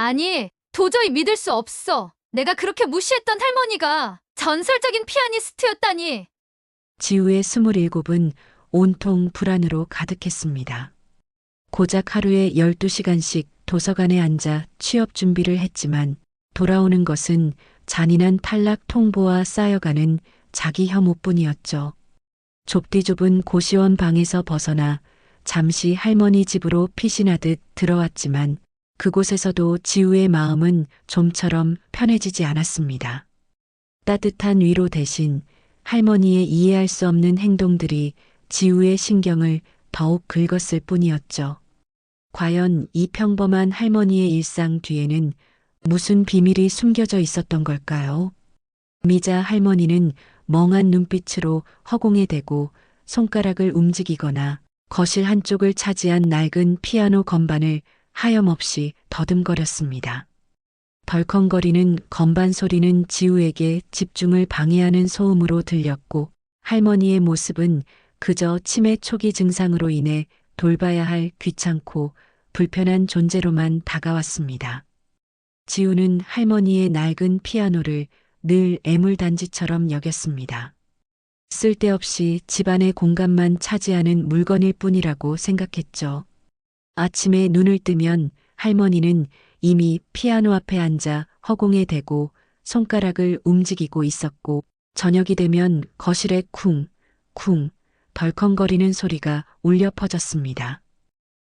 아니, 도저히 믿을 수 없어. 내가 그렇게 무시했던 할머니가 전설적인 피아니스트였다니. 지우의 27은 온통 불안으로 가득했습니다. 고작 하루에 12시간씩 도서관에 앉아 취업 준비를 했지만 돌아오는 것은 잔인한 탈락 통보와 쌓여가는 자기 혐오뿐이었죠. 좁디 좁은 고시원 방에서 벗어나 잠시 할머니 집으로 피신하듯 들어왔지만 그곳에서도 지우의 마음은 좀처럼 편해지지 않았습니다. 따뜻한 위로 대신 할머니의 이해할 수 없는 행동들이 지우의 신경을 더욱 긁었을 뿐이었죠. 과연 이 평범한 할머니의 일상 뒤에는 무슨 비밀이 숨겨져 있었던 걸까요? 미자 할머니는 멍한 눈빛으로 허공에 대고 손가락을 움직이거나 거실 한쪽을 차지한 낡은 피아노 건반을 하염없이 더듬거렸습니다. 덜컹거리는 건반 소리는 지우에게 집중을 방해하는 소음으로 들렸고 할머니의 모습은 그저 치매 초기 증상으로 인해 돌봐야 할 귀찮고 불편한 존재로만 다가왔습니다. 지우는 할머니의 낡은 피아노를 늘 애물단지처럼 여겼습니다. 쓸데없이 집안의 공간만 차지하는 물건일 뿐이라고 생각했죠. 아침에 눈을 뜨면 할머니는 이미 피아노 앞에 앉아 허공에 대고 손가락을 움직이고 있었고 저녁이 되면 거실에 쿵, 쿵 덜컹거리는 소리가 울려 퍼졌습니다.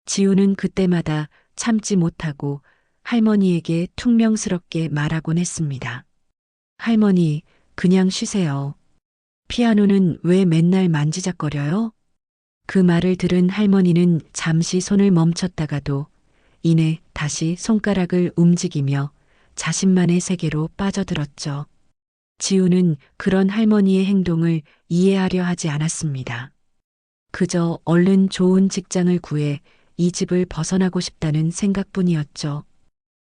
지우는 그때마다 참지 못하고 할머니에게 퉁명스럽게 말하곤 했습니다. 할머니, 그냥 쉬세요. 피아노는 왜 맨날 만지작거려요? 그 말을 들은 할머니는 잠시 손을 멈췄다가도 이내 다시 손가락을 움직이며 자신만의 세계로 빠져들었죠. 지우는 그런 할머니의 행동을 이해하려 하지 않았습니다. 그저 얼른 좋은 직장을 구해 이 집을 벗어나고 싶다는 생각뿐이었죠.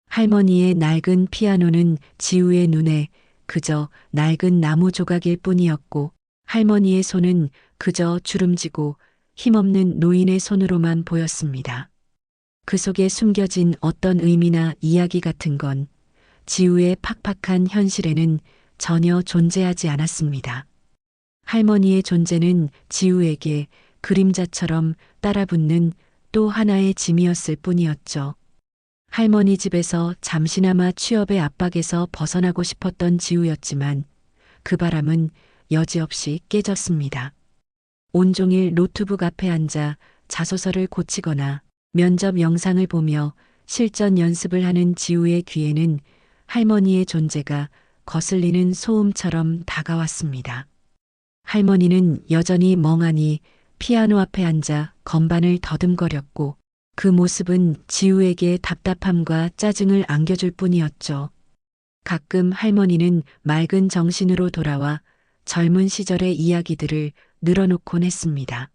할머니의 낡은 피아노는 지우의 눈에 그저 낡은 나무 조각일 뿐이었고 할머니의 손은 그저 주름지고 힘없는 노인의 손으로만 보였습니다. 그 속에 숨겨진 어떤 의미나 이야기 같은 건 지우의 팍팍한 현실에는 전혀 존재하지 않았습니다. 할머니의 존재는 지우에게 그림자처럼 따라붙는 또 하나의 짐이었을 뿐이었죠. 할머니 집에서 잠시나마 취업의 압박에서 벗어나고 싶었던 지우였지만 그 바람은 여지없이 깨졌습니다. 온종일 노트북 앞에 앉아 자소서를 고치거나 면접 영상을 보며 실전 연습을 하는 지우의 귀에는 할머니의 존재가 거슬리는 소음처럼 다가왔습니다. 할머니는 여전히 멍하니 피아노 앞에 앉아 건반을 더듬거렸고 그 모습은 지우에게 답답함과 짜증을 안겨줄 뿐이었죠. 가끔 할머니는 맑은 정신으로 돌아와 젊은 시절의 이야기들을 늘어놓곤 했습니다.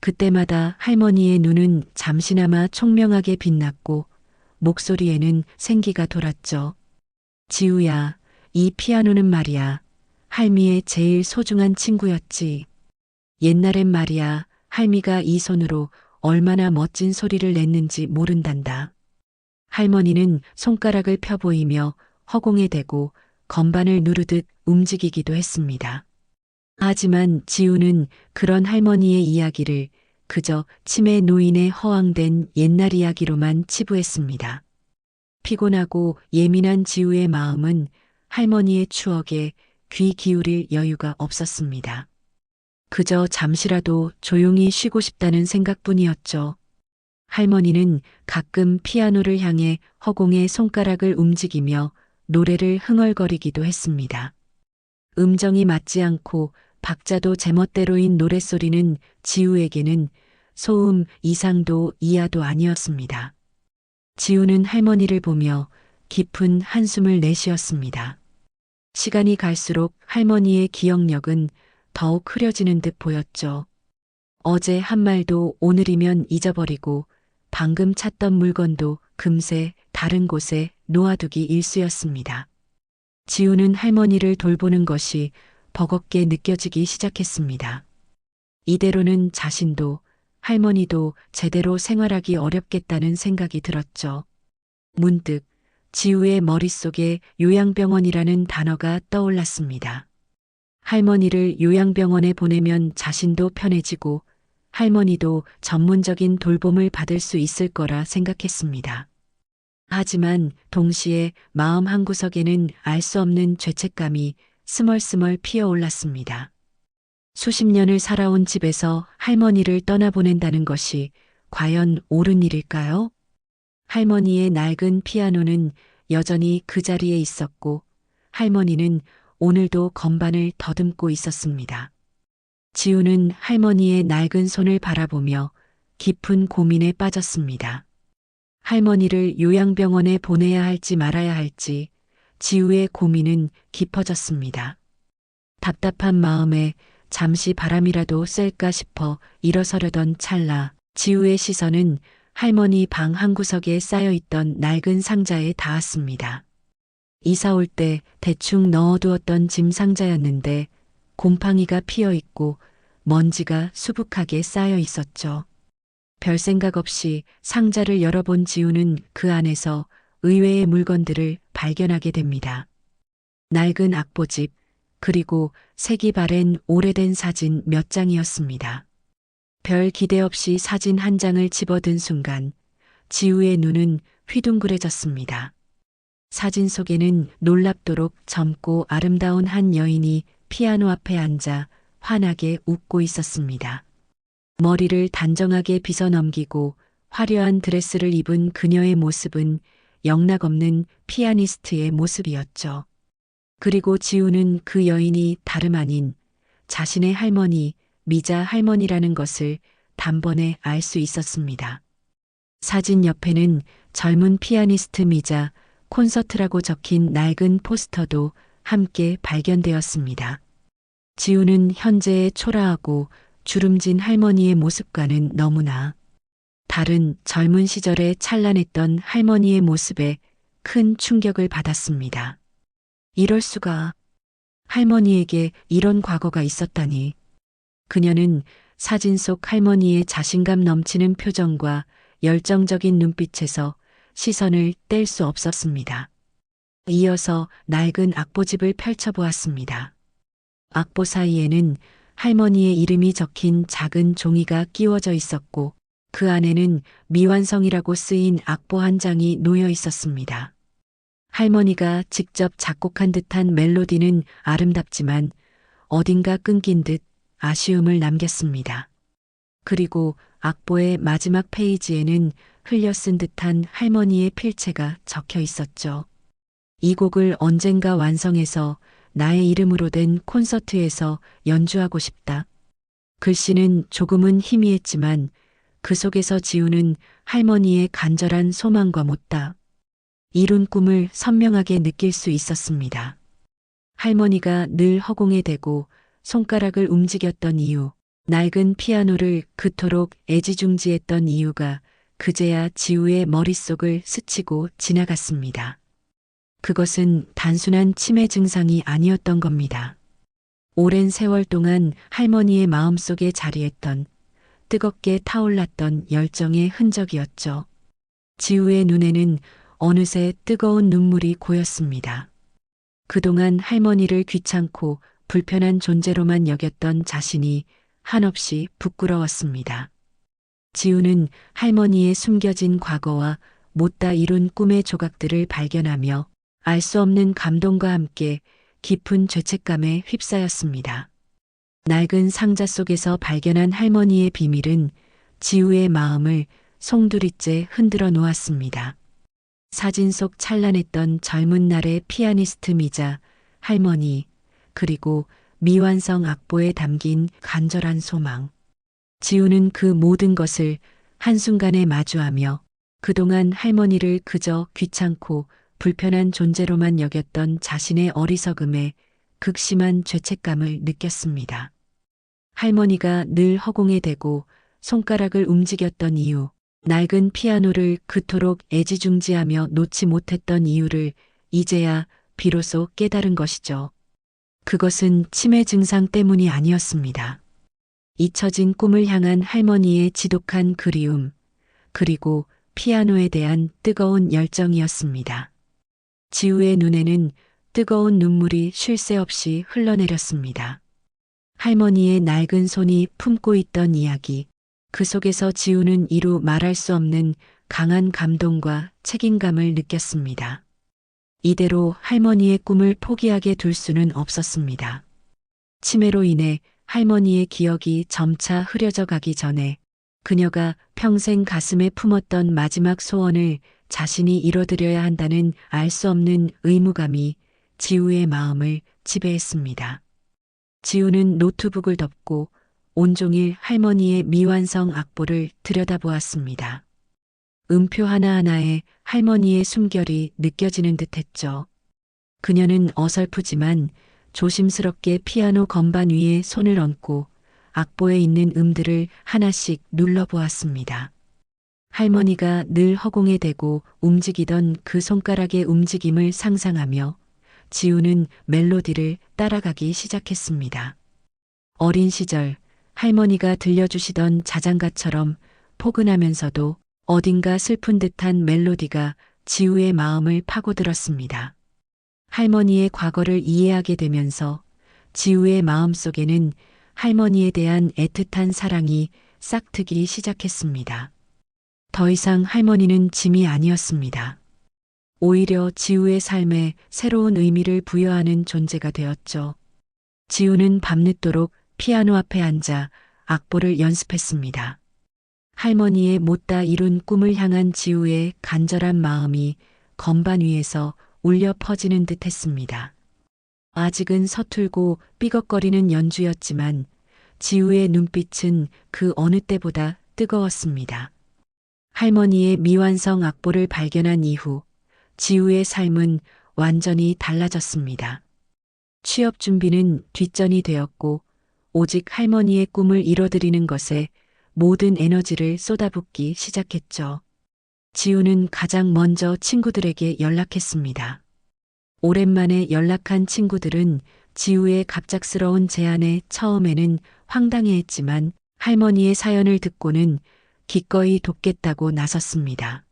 그때마다 할머니의 눈은 잠시나마 총명하게 빛났고 목소리에는 생기가 돌았죠. 지우야, 이 피아노는 말이야. 할미의 제일 소중한 친구였지. 옛날엔 말이야, 할미가 이 손으로 얼마나 멋진 소리를 냈는지 모른단다. 할머니는 손가락을 펴 보이며 허공에 대고 건반을 누르듯 움직이기도 했습니다. 하지만 지우는 그런 할머니의 이야기를 그저 치매 노인의 허황된 옛날 이야기로만 치부했습니다. 피곤하고 예민한 지우의 마음은 할머니의 추억에 귀 기울일 여유가 없었습니다. 그저 잠시라도 조용히 쉬고 싶다는 생각뿐이었죠. 할머니는 가끔 피아노를 향해 허공에 손가락을 움직이며 노래를 흥얼거리기도 했습니다. 음정이 맞지 않고 박자도 제멋대로인 노랫소리는 지우에게는 소음 이상도 이하도 아니었습니다. 지우는 할머니를 보며 깊은 한숨을 내쉬었습니다. 시간이 갈수록 할머니의 기억력은 더욱 흐려지는 듯 보였죠. 어제 한 말도 오늘이면 잊어버리고 방금 찾던 물건도 금세 다른 곳에 놓아두기 일쑤였습니다. 지우는 할머니를 돌보는 것이 버겁게 느껴지기 시작했습니다. 이대로는 자신도 할머니도 제대로 생활하기 어렵겠다는 생각이 들었죠. 문득 지우의 머릿속에 요양병원이라는 단어가 떠올랐습니다. 할머니를 요양병원에 보내면 자신도 편해지고 할머니도 전문적인 돌봄을 받을 수 있을 거라 생각했습니다. 하지만 동시에 마음 한구석에는 알 수 없는 죄책감이 스멀스멀 피어올랐습니다. 수십 년을 살아온 집에서 할머니를 떠나보낸다는 것이 과연 옳은 일일까요? 할머니의 낡은 피아노는 여전히 그 자리에 있었고 할머니는 오늘도 건반을 더듬고 있었습니다. 지우는 할머니의 낡은 손을 바라보며 깊은 고민에 빠졌습니다. 할머니를 요양병원에 보내야 할지 말아야 할지 지우의 고민은 깊어졌습니다. 답답한 마음에 잠시 바람이라도 쐴까 싶어 일어서려던 찰나 지우의 시선은 할머니 방 한구석에 쌓여있던 낡은 상자에 닿았습니다. 이사 올 때 대충 넣어두었던 짐 상자였는데 곰팡이가 피어있고 먼지가 수북하게 쌓여 있었죠. 별 생각 없이 상자를 열어본 지우는 그 안에서 의외의 물건들을 발견하게 됩니다. 낡은 악보집, 그리고 색이 바랜 오래된 사진 몇 장이었습니다. 별 기대 없이 사진 한 장을 집어든 순간 지우의 눈은 휘둥그레졌습니다. 사진 속에는 놀랍도록 젊고 아름다운 한 여인이 피아노 앞에 앉아 환하게 웃고 있었습니다. 머리를 단정하게 빗어 넘기고 화려한 드레스를 입은 그녀의 모습은 영락없는 피아니스트의 모습이었죠. 그리고 지우는 그 여인이 다름 아닌 자신의 할머니, 미자 할머니라는 것을 단번에 알 수 있었습니다. 사진 옆에는 젊은 피아니스트 미자 콘서트라고 적힌 낡은 포스터도 함께 발견되었습니다. 지우는 현재의 초라하고 주름진 할머니의 모습과는 너무나 다른 젊은 시절에 찬란했던 할머니의 모습에 큰 충격을 받았습니다. 이럴 수가. 할머니에게 이런 과거가 있었다니. 그녀는 사진 속 할머니의 자신감 넘치는 표정과 열정적인 눈빛에서 시선을 뗄 수 없었습니다. 이어서 낡은 악보집을 펼쳐보았습니다. 악보 사이에는 할머니의 이름이 적힌 작은 종이가 끼워져 있었고 그 안에는 미완성이라고 쓰인 악보 한 장이 놓여 있었습니다. 할머니가 직접 작곡한 듯한 멜로디는 아름답지만 어딘가 끊긴 듯 아쉬움을 남겼습니다. 그리고 악보의 마지막 페이지에는 흘려 쓴 듯한 할머니의 필체가 적혀 있었죠. 이 곡을 언젠가 완성해서 나의 이름으로 된 콘서트에서 연주하고 싶다. 글씨는 조금은 희미했지만 그 속에서 지우는 할머니의 간절한 소망과 못다 이룬 꿈을 선명하게 느낄 수 있었습니다. 할머니가 늘 허공에 대고 손가락을 움직였던 이유, 낡은 피아노를 그토록 애지중지했던 이유가 그제야 지우의 머릿속을 스치고 지나갔습니다. 그것은 단순한 치매 증상이 아니었던 겁니다. 오랜 세월 동안 할머니의 마음속에 자리했던 뜨겁게 타올랐던 열정의 흔적이었죠. 지우의 눈에는 어느새 뜨거운 눈물이 고였습니다. 그동안 할머니를 귀찮고 불편한 존재로만 여겼던 자신이 한없이 부끄러웠습니다. 지우는 할머니의 숨겨진 과거와 못다 이룬 꿈의 조각들을 발견하며 알 수 없는 감동과 함께 깊은 죄책감에 휩싸였습니다. 낡은 상자 속에서 발견한 할머니의 비밀은 지우의 마음을 송두리째 흔들어 놓았습니다. 사진 속 찬란했던 젊은 날의 피아니스트이자 할머니, 그리고 미완성 악보에 담긴 간절한 소망. 지우는 그 모든 것을 한순간에 마주하며 그동안 할머니를 그저 귀찮고 불편한 존재로만 여겼던 자신의 어리석음에 극심한 죄책감을 느꼈습니다. 할머니가 늘 허공에 대고 손가락을 움직였던 이유, 낡은 피아노를 그토록 애지중지하며 놓지 못했던 이유를 이제야 비로소 깨달은 것이죠. 그것은 치매 증상 때문이 아니었습니다. 잊혀진 꿈을 향한 할머니의 지독한 그리움, 그리고 피아노에 대한 뜨거운 열정이었습니다. 지우의 눈에는 뜨거운 눈물이 쉴 새 없이 흘러내렸습니다. 할머니의 낡은 손이 품고 있던 이야기, 그 속에서 지우는 이루 말할 수 없는 강한 감동과 책임감을 느꼈습니다. 이대로 할머니의 꿈을 포기하게 둘 수는 없었습니다. 치매로 인해 할머니의 기억이 점차 흐려져 가기 전에 그녀가 평생 가슴에 품었던 마지막 소원을 자신이 이뤄드려야 한다는 알 수 없는 의무감이 지우의 마음을 지배했습니다. 지우는 노트북을 덮고 온종일 할머니의 미완성 악보를 들여다보았습니다. 음표 하나하나에 할머니의 숨결이 느껴지는 듯했죠. 그녀는 어설프지만 조심스럽게 피아노 건반 위에 손을 얹고 악보에 있는 음들을 하나씩 눌러보았습니다. 할머니가 늘 허공에 대고 움직이던 그 손가락의 움직임을 상상하며 지우는 멜로디를 따라가기 시작했습니다. 어린 시절 할머니가 들려주시던 자장가처럼 포근하면서도 어딘가 슬픈 듯한 멜로디가 지우의 마음을 파고들었습니다. 할머니의 과거를 이해하게 되면서 지우의 마음속에는 할머니에 대한 애틋한 사랑이 싹트기 시작했습니다. 더 이상 할머니는 짐이 아니었습니다. 오히려 지우의 삶에 새로운 의미를 부여하는 존재가 되었죠. 지우는 밤늦도록 피아노 앞에 앉아 악보를 연습했습니다. 할머니의 못다 이룬 꿈을 향한 지우의 간절한 마음이 건반 위에서 울려 퍼지는 듯 했습니다. 아직은 서툴고 삐걱거리는 연주였지만 지우의 눈빛은 그 어느 때보다 뜨거웠습니다. 할머니의 미완성 악보를 발견한 이후 지우의 삶은 완전히 달라졌습니다. 취업 준비는 뒷전이 되었고 오직 할머니의 꿈을 이뤄드리는 것에 모든 에너지를 쏟아붓기 시작했죠. 지우는 가장 먼저 친구들에게 연락했습니다. 오랜만에 연락한 친구들은 지우의 갑작스러운 제안에 처음에는 황당해했지만 할머니의 사연을 듣고는 기꺼이 돕겠다고 나섰습니다.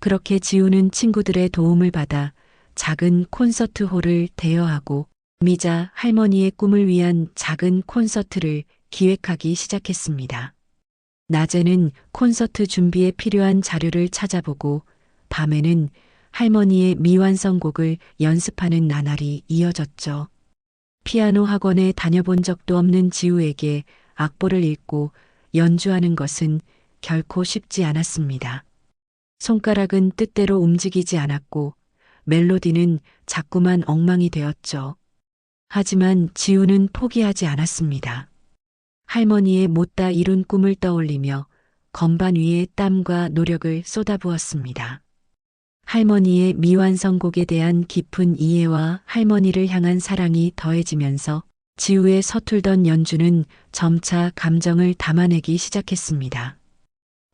그렇게 지우는 친구들의 도움을 받아 작은 콘서트홀을 대여하고 미자 할머니의 꿈을 위한 작은 콘서트를 기획하기 시작했습니다. 낮에는 콘서트 준비에 필요한 자료를 찾아보고 밤에는 할머니의 미완성곡을 연습하는 나날이 이어졌죠. 피아노 학원에 다녀본 적도 없는 지우에게 악보를 읽고 연주하는 것은 결코 쉽지 않았습니다. 손가락은 뜻대로 움직이지 않았고 멜로디는 자꾸만 엉망이 되었죠. 하지만 지우는 포기하지 않았습니다. 할머니의 못다 이룬 꿈을 떠올리며 건반 위에 땀과 노력을 쏟아부었습니다. 할머니의 미완성곡에 대한 깊은 이해와 할머니를 향한 사랑이 더해지면서 지우의 서툴던 연주는 점차 감정을 담아내기 시작했습니다.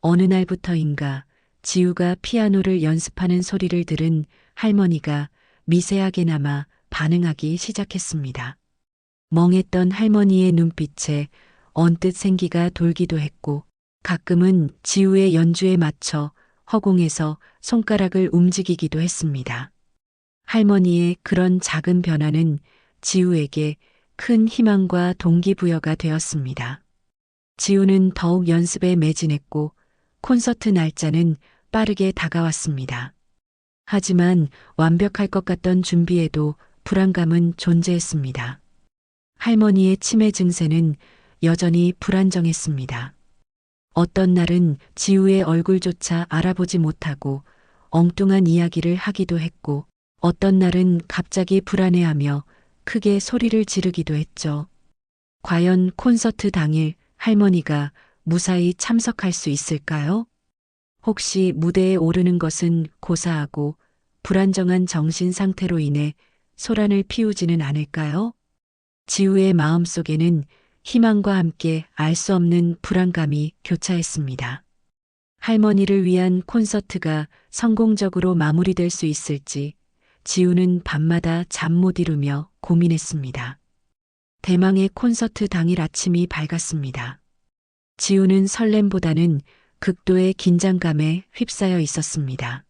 어느 날부터인가 지우가 피아노를 연습하는 소리를 들은 할머니가 미세하게나마 반응하기 시작했습니다. 멍했던 할머니의 눈빛에 언뜻 생기가 돌기도 했고 가끔은 지우의 연주에 맞춰 허공에서 손가락을 움직이기도 했습니다. 할머니의 그런 작은 변화는 지우에게 큰 희망과 동기부여가 되었습니다. 지우는 더욱 연습에 매진했고 콘서트 날짜는 빠르게 다가왔습니다. 하지만 완벽할 것 같던 준비에도 불안감은 존재했습니다. 할머니의 치매 증세는 여전히 불안정했습니다. 어떤 날은 지우의 얼굴조차 알아보지 못하고 엉뚱한 이야기를 하기도 했고 어떤 날은 갑자기 불안해하며 크게 소리를 지르기도 했죠. 과연 콘서트 당일 할머니가 무사히 참석할 수 있을까요? 혹시 무대에 오르는 것은 고사하고 불안정한 정신 상태로 인해 소란을 피우지는 않을까요? 지우의 마음속에는 희망과 함께 알 수 없는 불안감이 교차했습니다. 할머니를 위한 콘서트가 성공적으로 마무리될 수 있을지 지우는 밤마다 잠 못 이루며 고민했습니다. 대망의 콘서트 당일 아침이 밝았습니다. 지우는 설렘보다는 극도의 긴장감에 휩싸여 있었습니다.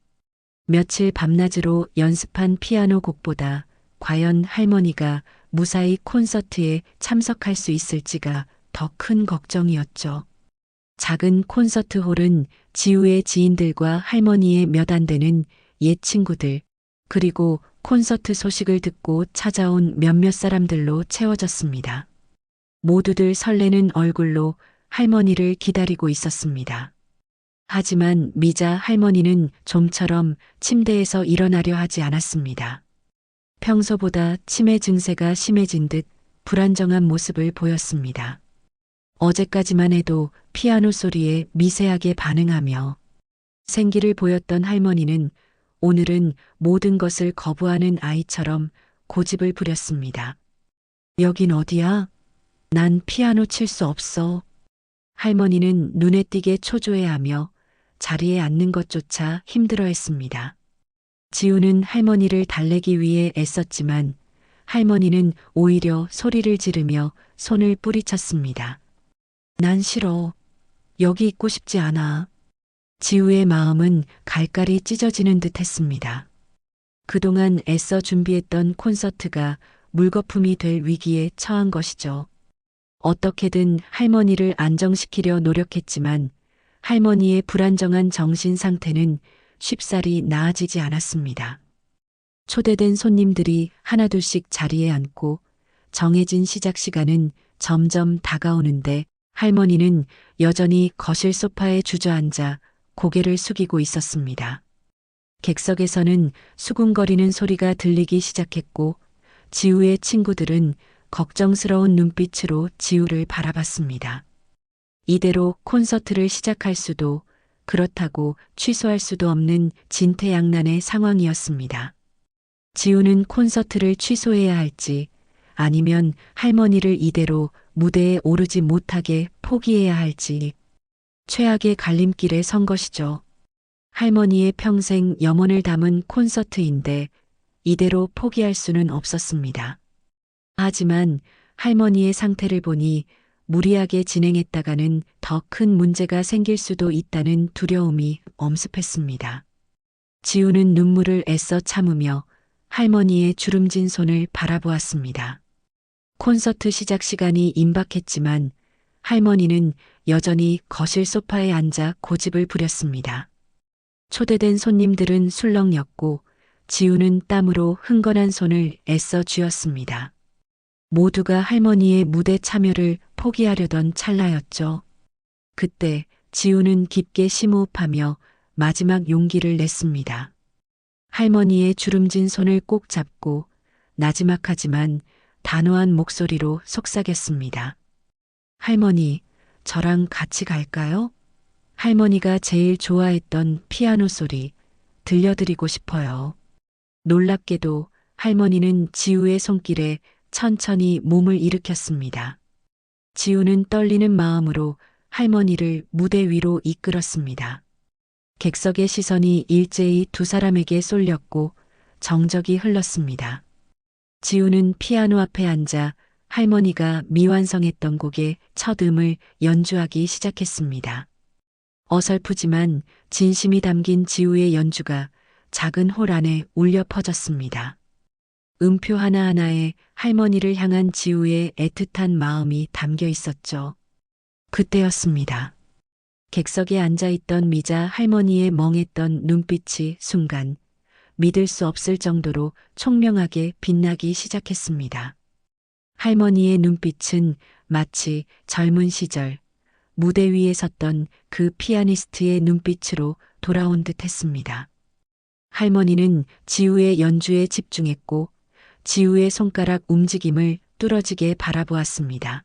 며칠 밤낮으로 연습한 피아노 곡보다 과연 할머니가 무사히 콘서트에 참석할 수 있을지가 더 큰 걱정이었죠. 작은 콘서트 홀은 지우의 지인들과 할머니의 몇 안 되는 옛 친구들, 그리고 콘서트 소식을 듣고 찾아온 몇몇 사람들로 채워졌습니다. 모두들 설레는 얼굴로 할머니를 기다리고 있었습니다. 하지만 미자 할머니는 좀처럼 침대에서 일어나려 하지 않았습니다. 평소보다 치매 증세가 심해진 듯 불안정한 모습을 보였습니다. 어제까지만 해도 피아노 소리에 미세하게 반응하며 생기를 보였던 할머니는 오늘은 모든 것을 거부하는 아이처럼 고집을 부렸습니다. 여긴 어디야? 난 피아노 칠 수 없어. 할머니는 눈에 띄게 초조해하며 자리에 앉는 것조차 힘들어했습니다. 지우는 할머니를 달래기 위해 애썼지만 할머니는 오히려 소리를 지르며 손을 뿌리쳤습니다. 난 싫어. 여기 있고 싶지 않아. 지우의 마음은 갈갈이 찢어지는 듯 했습니다. 그동안 애써 준비했던 콘서트가 물거품이 될 위기에 처한 것이죠. 어떻게든 할머니를 안정시키려 노력했지만 할머니의 불안정한 정신 상태는 쉽사리 나아지지 않았습니다. 초대된 손님들이 하나둘씩 자리에 앉고 정해진 시작 시간은 점점 다가오는데 할머니는 여전히 거실 소파에 주저앉아 고개를 숙이고 있었습니다. 객석에서는 수군거리는 소리가 들리기 시작했고 지우의 친구들은 걱정스러운 눈빛으로 지우를 바라봤습니다. 이대로 콘서트를 시작할 수도 그렇다고 취소할 수도 없는 진퇴양난의 상황이었습니다. 지우는 콘서트를 취소해야 할지 아니면 할머니를 이대로 무대에 오르지 못하게 포기해야 할지 최악의 갈림길에 선 것이죠. 할머니의 평생 염원을 담은 콘서트인데 이대로 포기할 수는 없었습니다. 하지만 할머니의 상태를 보니 무리하게 진행했다가는 더 큰 문제가 생길 수도 있다는 두려움이 엄습했습니다. 지우는 눈물을 애써 참으며 할머니의 주름진 손을 바라보았습니다. 콘서트 시작 시간이 임박했지만 할머니는 여전히 거실 소파에 앉아 고집을 부렸습니다. 초대된 손님들은 술렁였고 지우는 땀으로 흥건한 손을 애써 쥐었습니다. 모두가 할머니의 무대 참여를 포기하려던 찰나였죠. 그때 지우는 깊게 심호흡하며 마지막 용기를 냈습니다. 할머니의 주름진 손을 꼭 잡고 나지막하지만 단호한 목소리로 속삭였습니다. 할머니, 저랑 같이 갈까요? 할머니가 제일 좋아했던 피아노 소리 들려드리고 싶어요. 놀랍게도 할머니는 지우의 손길에 천천히 몸을 일으켰습니다. 지우는 떨리는 마음으로 할머니를 무대 위로 이끌었습니다. 객석의 시선이 일제히 두 사람에게 쏠렸고 정적이 흘렀습니다. 지우는 피아노 앞에 앉아 할머니가 미완성했던 곡의 첫 음을 연주하기 시작했습니다. 어설프지만 진심이 담긴 지우의 연주가 작은 홀 안에 울려 퍼졌습니다. 음표 하나하나에 할머니를 향한 지우의 애틋한 마음이 담겨 있었죠. 그때였습니다. 객석에 앉아있던 미자 할머니의 멍했던 눈빛이 순간 믿을 수 없을 정도로 총명하게 빛나기 시작했습니다. 할머니의 눈빛은 마치 젊은 시절 무대 위에 섰던 그 피아니스트의 눈빛으로 돌아온 듯 했습니다. 할머니는 지우의 연주에 집중했고 지우의 손가락 움직임을 뚫어지게 바라보았습니다.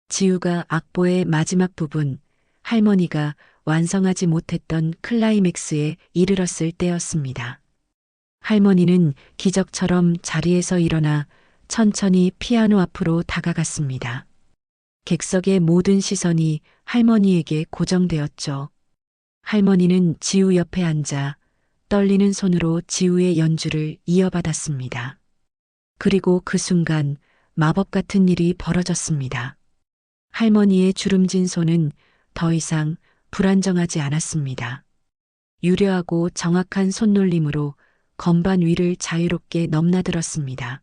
지우가 악보의 마지막 부분, 할머니가 완성하지 못했던 클라이맥스에 이르렀을 때였습니다. 할머니는 기적처럼 자리에서 일어나 천천히 피아노 앞으로 다가갔습니다. 객석의 모든 시선이 할머니에게 고정되었죠. 할머니는 지우 옆에 앉아 떨리는 손으로 지우의 연주를 이어받았습니다. 그리고 그 순간 마법 같은 일이 벌어졌습니다. 할머니의 주름진 손은 더 이상 불안정하지 않았습니다. 유려하고 정확한 손놀림으로 건반 위를 자유롭게 넘나들었습니다.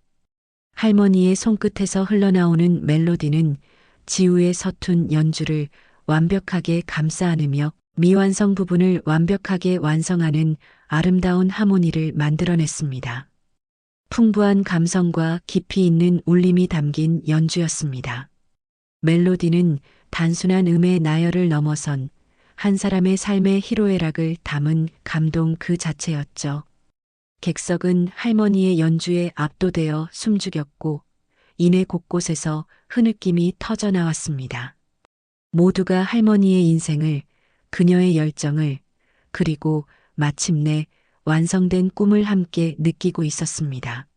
할머니의 손끝에서 흘러나오는 멜로디는 지우의 서툰 연주를 완벽하게 감싸 안으며 미완성 부분을 완벽하게 완성하는 아름다운 하모니를 만들어냈습니다. 풍부한 감성과 깊이 있는 울림이 담긴 연주였습니다. 멜로디는 단순한 음의 나열을 넘어선 한 사람의 삶의 희로애락을 담은 감동 그 자체였죠. 객석은 할머니의 연주에 압도되어 숨죽였고 이내 곳곳에서 흐느낌이 터져 나왔습니다. 모두가 할머니의 인생을, 그녀의 열정을, 그리고 마침내 완성된 꿈을 함께 느끼고 있었습니다.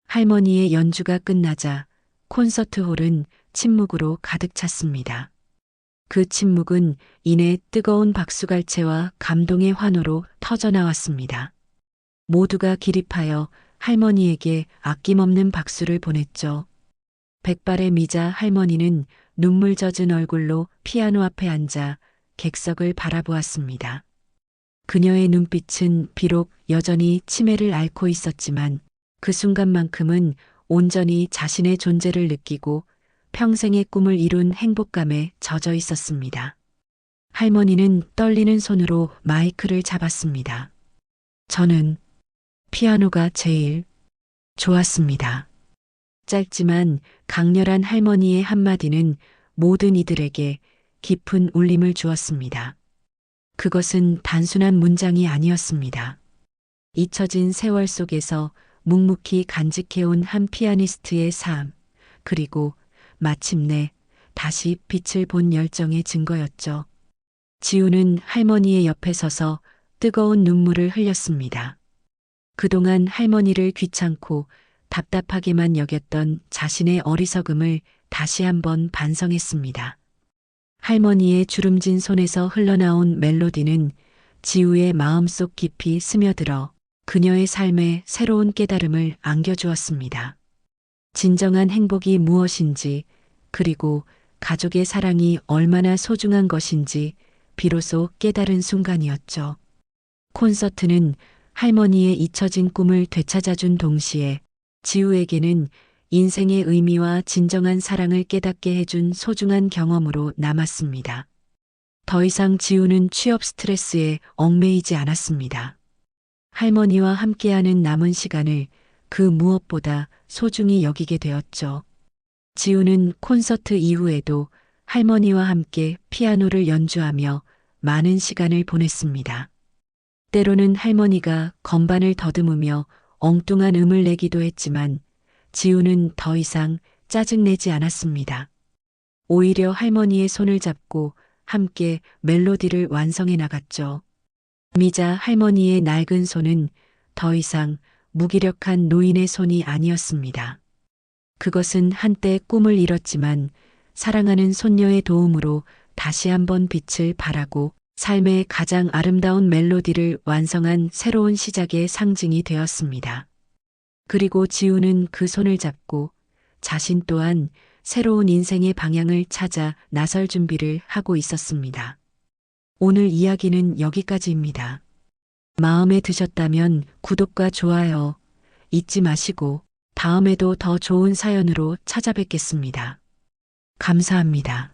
할머니의 연주가 끝나자 콘서트홀은 침묵으로 가득 찼습니다. 그 침묵은 이내 뜨거운 박수갈채와 감동의 환호로 터져 나왔습니다. 모두가 기립하여 할머니에게 아낌없는 박수를 보냈죠. 백발의 미자 할머니는 눈물 젖은 얼굴로 피아노 앞에 앉아 객석을 바라보았습니다. 그녀의 눈빛은 비록 여전히 치매를 앓고 있었지만 그 순간만큼은 온전히 자신의 존재를 느끼고 평생의 꿈을 이룬 행복감에 젖어 있었습니다. 할머니는 떨리는 손으로 마이크를 잡았습니다. 저는 피아노가 제일 좋았습니다. 짧지만 강렬한 할머니의 한마디는 모든 이들에게 깊은 울림을 주었습니다. 그것은 단순한 문장이 아니었습니다. 잊혀진 세월 속에서 묵묵히 간직해온 한 피아니스트의 삶, 그리고 마침내 다시 빛을 본 열정의 증거였죠. 지우는 할머니의 옆에 서서 뜨거운 눈물을 흘렸습니다. 그동안 할머니를 귀찮고 답답하게만 여겼던 자신의 어리석음을 다시 한번 반성했습니다. 할머니의 주름진 손에서 흘러나온 멜로디는 지우의 마음속 깊이 스며들어 그녀의 삶에 새로운 깨달음을 안겨주었습니다. 진정한 행복이 무엇인지, 그리고 가족의 사랑이 얼마나 소중한 것인지 비로소 깨달은 순간이었죠. 콘서트는 할머니의 잊혀진 꿈을 되찾아준 동시에 지우에게는 인생의 의미와 진정한 사랑을 깨닫게 해준 소중한 경험으로 남았습니다. 더 이상 지우는 취업 스트레스에 얽매이지 않았습니다. 할머니와 함께하는 남은 시간을 그 무엇보다 소중히 여기게 되었죠. 지우는 콘서트 이후에도 할머니와 함께 피아노를 연주하며 많은 시간을 보냈습니다. 때로는 할머니가 건반을 더듬으며 엉뚱한 음을 내기도 했지만 지우는 더 이상 짜증내지 않았습니다. 오히려 할머니의 손을 잡고 함께 멜로디를 완성해 나갔죠. 미자 할머니의 낡은 손은 더 이상 무기력한 노인의 손이 아니었습니다. 그것은 한때 꿈을 이뤘지만 사랑하는 손녀의 도움으로 다시 한번 빛을 발하고 삶의 가장 아름다운 멜로디를 완성한 새로운 시작의 상징이 되었습니다. 그리고 지우는 그 손을 잡고 자신 또한 새로운 인생의 방향을 찾아 나설 준비를 하고 있었습니다. 오늘 이야기는 여기까지입니다. 마음에 드셨다면 구독과 좋아요 잊지 마시고 다음에도 더 좋은 사연으로 찾아뵙겠습니다. 감사합니다.